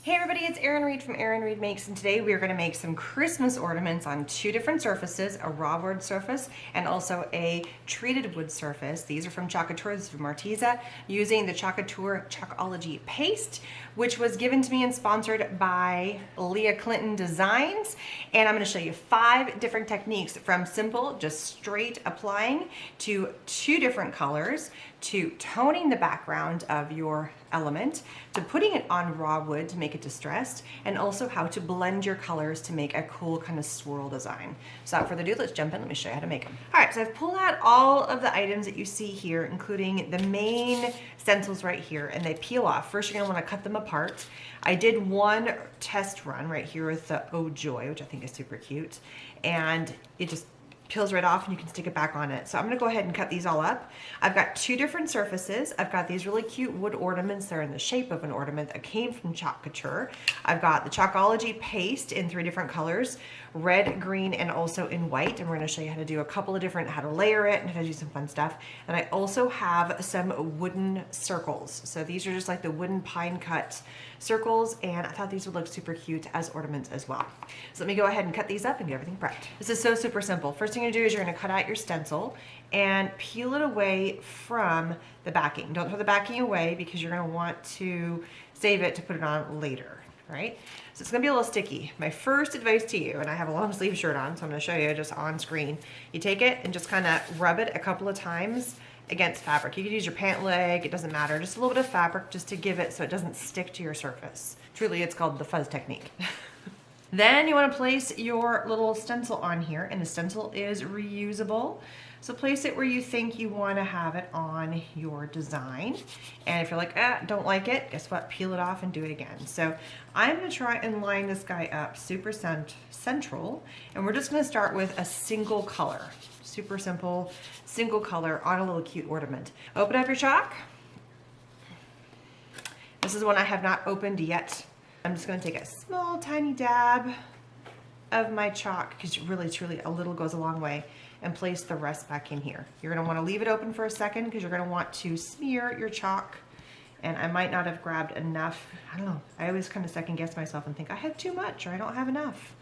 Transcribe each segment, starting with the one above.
Hey everybody, it's Erin Reed from Erin Reed Makes, and today we are going to make some Christmas ornaments on two different surfaces, a raw wood surface and also a treated wood surface. These are from Chalk Couture, this is from Arteza, using the Chalk Couture Chalkology paste, which was given to me and sponsored by Leah Clinton Designs. And I'm going to show you 5 different techniques, from simple, just straight applying, to 2 different colors, to toning the background of your element, to putting it on raw wood to make it distressed, and also how to blend your colors to make a cool kind of swirl design. So without further ado, let's jump in. Let me show you how to make them. All right, so I've pulled out all of the items that you see here, including the main stencils right here, and they peel off. First, you're gonna wanna cut them apart. I did one test run right here with the Oh Joy, which I think is super cute, and it just peels right off and you can stick it back on it. So I'm gonna go ahead and cut these all up. I've got 2 different surfaces. I've got these really cute wood ornaments. They're in the shape of an ornament that came from Chalk Couture. I've got the Chalkology paste in 3 different colors, red, green, and also in white. And we're gonna show you how to do a couple of different, how to layer it and how to do some fun stuff. And I also have some wooden circles. So these are just like the wooden pine cut circles, and I thought these would look super cute as ornaments as well. So let me go ahead and cut these up and get everything prepped. This is so super simple. First thing you're gonna do is you're gonna cut out your stencil and peel it away from the backing. Don't throw the backing away because you're gonna want to save it to put it on later, right? So it's gonna be a little sticky. My first advice to you, and I have a long sleeve shirt on, so I'm gonna show you just on screen. You take it and just kind of rub it a couple of times against fabric. You could use your pant leg, it doesn't matter. Just a little bit of fabric just to give it so it doesn't stick to your surface. Truly, it's called the Fuzz Technique. Then you want to place your little stencil on here, and the stencil is reusable. So place it where you think you want to have it on your design. And if you're like, don't like it, guess what? Peel it off and do it again. So I'm going to try and line this guy up super central, and we're just going to start with a single color. Super simple, single color on a little cute ornament. Open up your chalk. This is one I have not opened yet. I'm just gonna take a small, tiny dab of my chalk, because really, truly, a little goes a long way, and place the rest back in here. You're gonna wanna leave it open for a second, because you're gonna want to smear your chalk, and I might not have grabbed enough. I don't know, I always kind of second guess myself and think I have too much, or I don't have enough.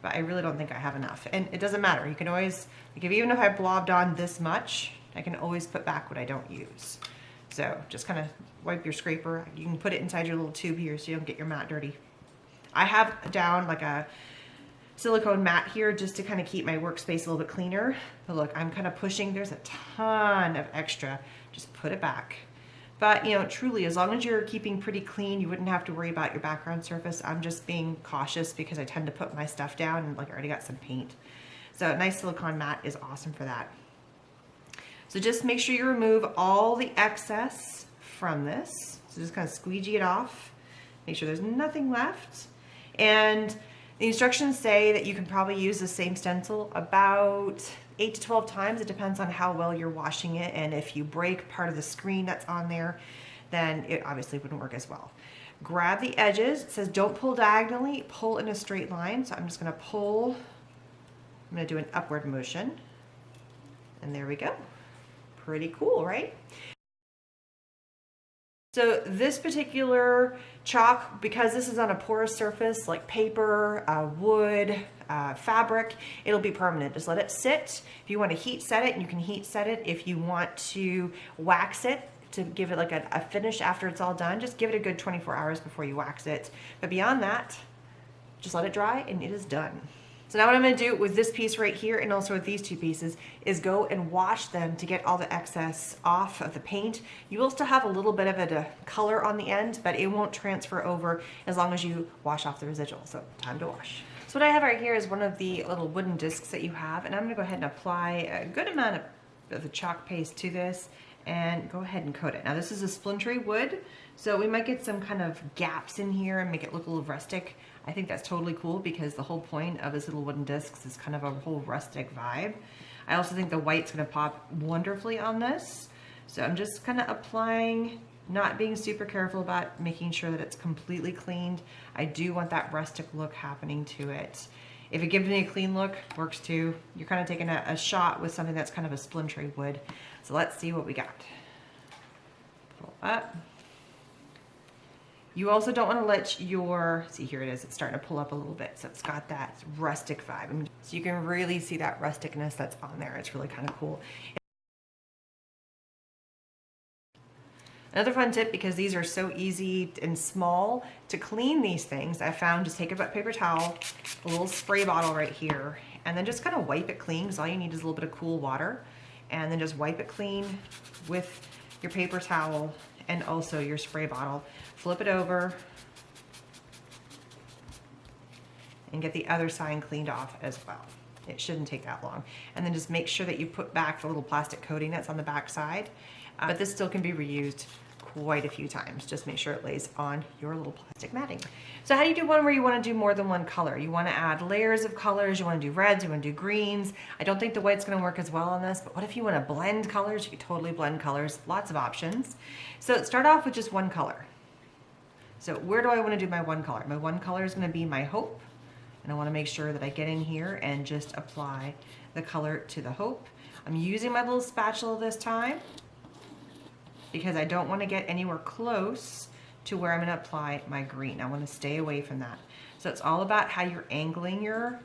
But I really don't think I have enough. And it doesn't matter, you can always, like, even if I blobbed on this much, I can always put back what I don't use. So just kind of wipe your scraper. You can put it inside your little tube here so you don't get your mat dirty. I have down like a silicone mat here just to kind of keep my workspace a little bit cleaner. But look, I'm kind of pushing. There's a ton of extra. Just put it back. But you know, truly, as long as you're keeping pretty clean, you wouldn't have to worry about your background surface. I'm just being cautious because I tend to put my stuff down and like I already got some paint. So a nice silicone mat is awesome for that. So just make sure you remove all the excess from this. So just kind of squeegee it off. Make sure there's nothing left. And the instructions say that you can probably use the same stencil about 8 to 12 times. It depends on how well you're washing it. And if you break part of the screen that's on there, then it obviously wouldn't work as well. Grab the edges. It says don't pull diagonally, pull in a straight line. So I'm just gonna pull, I'm gonna do an upward motion. And there we go. Pretty cool, right? So this particular chalk, because this is on a porous surface like paper, wood, fabric, it'll be permanent. Just let it sit. If you want to heat set it, you can heat set it. If you want to wax it to give it like a finish after it's all done, just give it a good 24 hours before you wax it. But beyond that, just let it dry and it is done. So now what I'm gonna do with this piece right here and also with these 2 pieces is go and wash them to get all the excess off of the paint. You will still have a little bit of a color on the end, but it won't transfer over as long as you wash off the residual. So time to wash. So what I have right here is one of the little wooden discs that you have, and I'm gonna go ahead and apply a good amount of the chalk paste to this and go ahead and coat it. Now this is a splintery wood, so we might get some kind of gaps in here and make it look a little rustic. I think that's totally cool because the whole point of this little wooden discs is kind of a whole rustic vibe. I also think the white's gonna pop wonderfully on this. So I'm just kind of applying, not being super careful about making sure that it's completely cleaned. I do want that rustic look happening to it. If it gives me a clean look, works too. You're kind of taking a shot with something that's kind of a splintery wood. So let's see what we got. Pull up. You also don't want to let your, see here it is, it's starting to pull up a little bit. So it's got that rustic vibe. So you can really see that rusticness that's on there. It's really kind of cool. Another fun tip, because these are so easy and small to clean these things, I found just take a paper towel, a little spray bottle right here, and then just kind of wipe it clean, because all you need is a little bit of cool water. And then just wipe it clean with your paper towel and also your spray bottle. Flip it over and get the other side cleaned off as well. It shouldn't take that long. And then just make sure that you put back the little plastic coating that's on the back side. But this still can be reused quite a few times. Just make sure it lays on your little plastic matting. So how do you do one where you want to do more than one color? You want to add layers of colors, you want to do reds, you want to do greens. I don't think the white's going to work as well on this, but what if you want to blend colors? You can totally blend colors, lots of options. So start off with just one color. So where do I want to do my one color? My one color is going to be my hope. And I want to make sure that I get in here and just apply the color to the hope. I'm using my little spatula this time, because I don't want to get anywhere close to where I'm going to apply my green. I want to stay away from that. So it's all about how you're angling your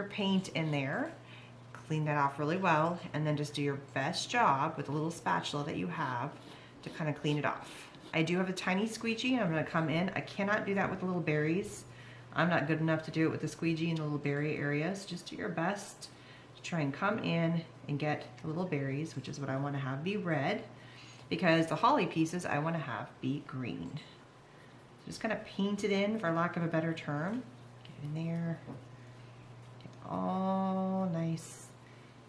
paint in there. Clean that off really well, and then just do your best job with the little spatula that you have to kind of clean it off. I do have a tiny squeegee, and I'm going to come in. I cannot do that with the little berries. I'm not good enough to do it with the squeegee in the little berry areas. Just do your best to try and come in and get the little berries, which is what I want to have be red, because the holly pieces I want to have be green. So just kind of paint it in, for lack of a better term. Get in there. Get all nice,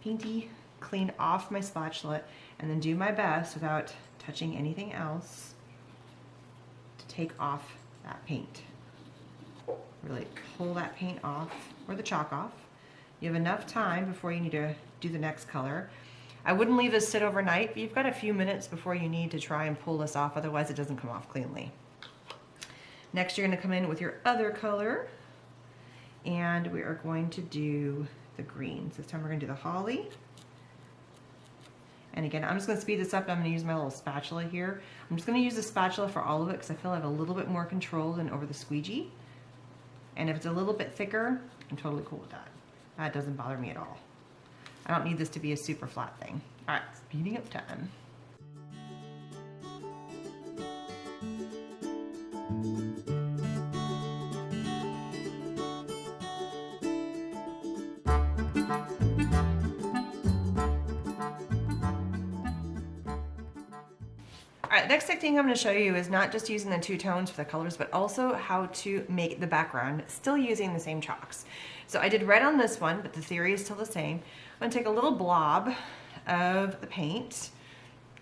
painty, clean off my spatula, and then do my best without touching anything else to take off that paint. Really pull that paint off, or the chalk off. You have enough time before you need to do the next color. I wouldn't leave this sit overnight, but you've got a few minutes before you need to try and pull this off, otherwise it doesn't come off cleanly. Next, you're going to come in with your other color, and we are going to do the greens. This time we're going to do the holly. And again, I'm just going to speed this up. I'm going to use my little spatula here. I'm just going to use the spatula for all of it, because I feel I have a little bit more control than over the squeegee. And if it's a little bit thicker, I'm totally cool with that. That doesn't bother me at all. I don't need this to be a super flat thing. All right, speeding up time. All right, next technique I'm going to show you is not just using the two tones for the colors, but also how to make the background still using the same chalks. So I did red on this one, but the theory is still the same. I'm going to take a little blob of the paint,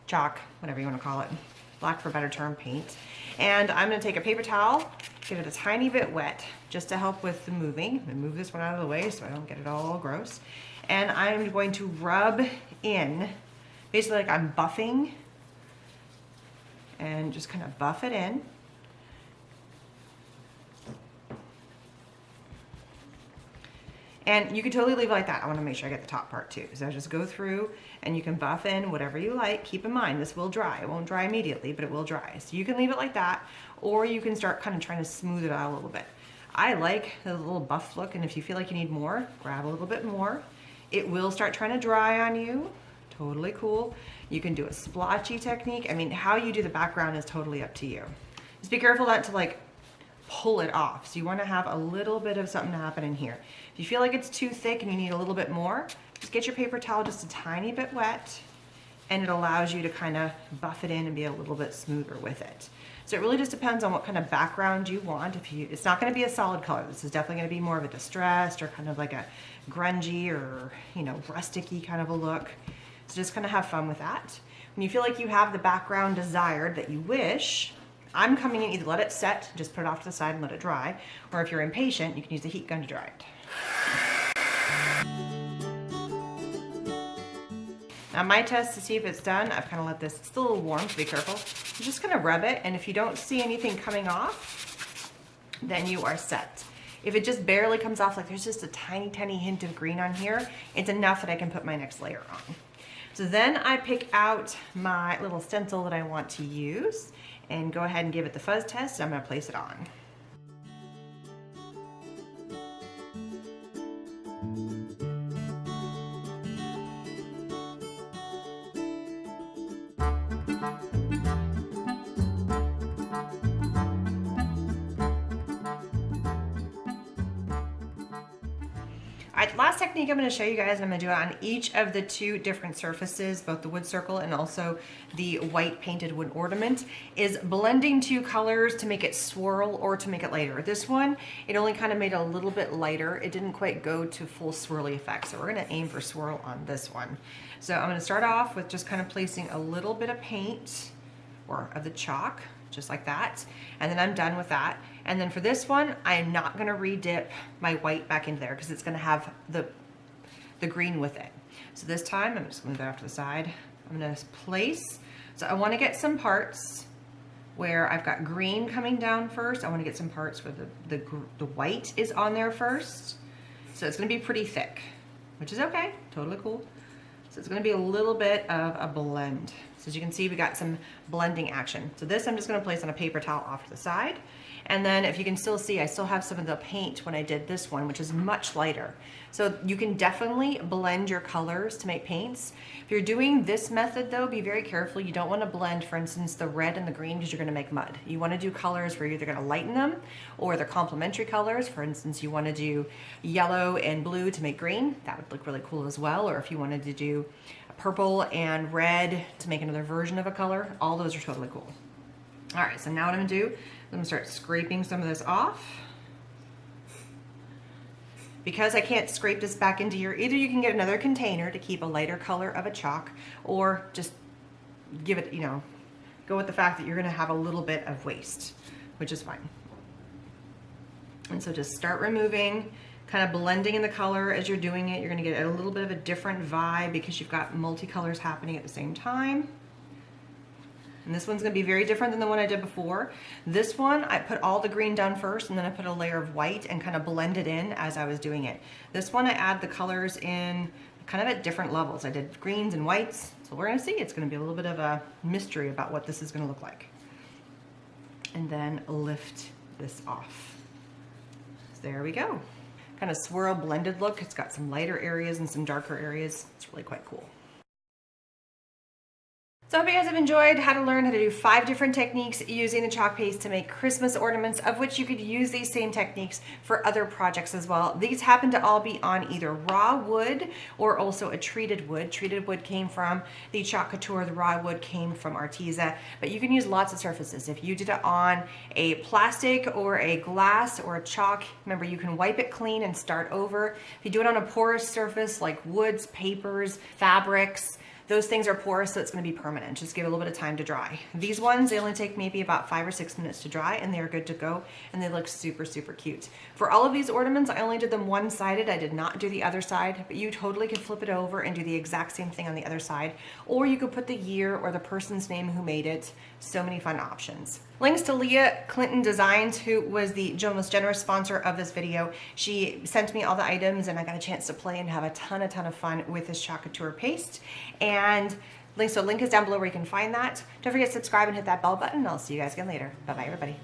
chalk, whatever you want to call it, black for a better term, paint. And I'm going to take a paper towel, get it a tiny bit wet, just to help with the moving. I'm going to move this one out of the way so I don't get it all gross. And I'm going to rub in, basically like I'm buffing, and just kind of buff it in. And you can totally leave it like that. I want to make sure I get the top part too. So just go through and you can buff in whatever you like. Keep in mind, this will dry. It won't dry immediately, but it will dry. So you can leave it like that, or you can start kind of trying to smooth it out a little bit. I like the little buff look, and if you feel like you need more, grab a little bit more. It will start trying to dry on you. Totally cool. You can do a splotchy technique. I mean, how you do the background is totally up to you. Just be careful not to like pull it off. So you want to have a little bit of something to happen in here. If you feel like it's too thick and you need a little bit more, just get your paper towel just a tiny bit wet, and it allows you to kind of buff it in and be a little bit smoother with it. So it really just depends on what kind of background you want. It's not going to be a solid color. This is definitely going to be more of a distressed or kind of like a grungy or, you know, rusticy kind of a look. So just kind of have fun with that. When you feel like you have the background desired that you wish, I'm coming in, either let it set, just put it off to the side and let it dry, or if you're impatient, you can use the heat gun to dry it. Now my test to see if it's done, I've kind of let this, it's still a little warm, so be careful. You're just gonna rub it, and if you don't see anything coming off, then you are set. If it just barely comes off, like there's just a tiny, tiny hint of green on here, it's enough that I can put my next layer on. So then I pick out my little stencil that I want to use, and go ahead and give it the fuzz test. I'm gonna place it on. Alright, last technique I'm going to show you guys, and I'm going to do it on each of the 2 different surfaces, both the wood circle and also the white painted wood ornament, is blending 2 colors to make it swirl or to make it lighter. This one, it only kind of made it a little bit lighter. It didn't quite go to full swirly effect, so we're going to aim for swirl on this one. So I'm going to start off with just kind of placing a little bit of paint, or of the chalk, just like that, and then I'm done with that. And then for this one, I'm not going to redip my white back into there because it's going to have the green with it. So this time, I'm just going to move that off to the side. I'm going to place, so I want to get some parts where I've got green coming down first. I want to get some parts where the white is on there first. So it's going to be pretty thick, which is okay, totally cool. So it's going to be a little bit of a blend. So as you can see, we got some blending action. So this I'm just going to place on a paper towel off to the side. And then if you can still see, I still have some of the paint when I did this one, which is much lighter. So you can definitely blend your colors to make paints. If you're doing this method though, be very careful. You don't want to blend, for instance, the red and the green because you're going to make mud. You want to do colors where you're either going to lighten them or they're complementary colors. For instance, you want to do yellow and blue to make green. That would look really cool as well. Or if you wanted to do purple and red to make another version of a color, all those are totally cool. All right, so now what I'm gonna do, I'm gonna start scraping some of this off. Because I can't scrape this back into here, either you can get another container to keep a lighter color of a chalk, or just give it, go with the fact that you're gonna have a little bit of waste, which is fine. And so just start removing, kind of blending in the color as you're doing it. You're gonna get a little bit of a different vibe because you've got multicolors happening at the same time. And this one's gonna be very different than the one I did before. This one, I put all the green down first and then I put a layer of white and kind of blended in as I was doing it. This one, I add the colors in kind of at different levels. I did greens and whites. So we're gonna see, it's gonna be a little bit of a mystery about what this is gonna look like. And then lift this off. So there we go. Kind of swirl blended look. It's got some lighter areas and some darker areas. It's really quite cool. So I hope you guys have enjoyed how to learn how to do 5 different techniques using the chalk paste to make Christmas ornaments, of which you could use these same techniques for other projects as well. These happen to all be on either raw wood or also a treated wood. Treated wood came from the Chalk Couture, the raw wood came from Arteza, but you can use lots of surfaces. If you did it on a plastic or a glass or a chalk, remember you can wipe it clean and start over. If you do it on a porous surface like woods, papers, fabrics, those things are porous, so it's going to be permanent. Just give it a little bit of time to dry. These ones, they only take maybe about 5 or 6 minutes to dry, and they are good to go, and they look super, super cute. For all of these ornaments, I only did them one-sided. I did not do the other side, but you totally could flip it over and do the exact same thing on the other side, or you could put the year or the person's name who made it. So many fun options. Links to Leah Clinton Designs, who was the most generous sponsor of this video. She sent me all the items and I got a chance to play and have a ton of fun with this Chalk Couture paste. And link is down below where you can find that. Don't forget to subscribe and hit that bell button. I'll see you guys again later. Bye-bye, everybody.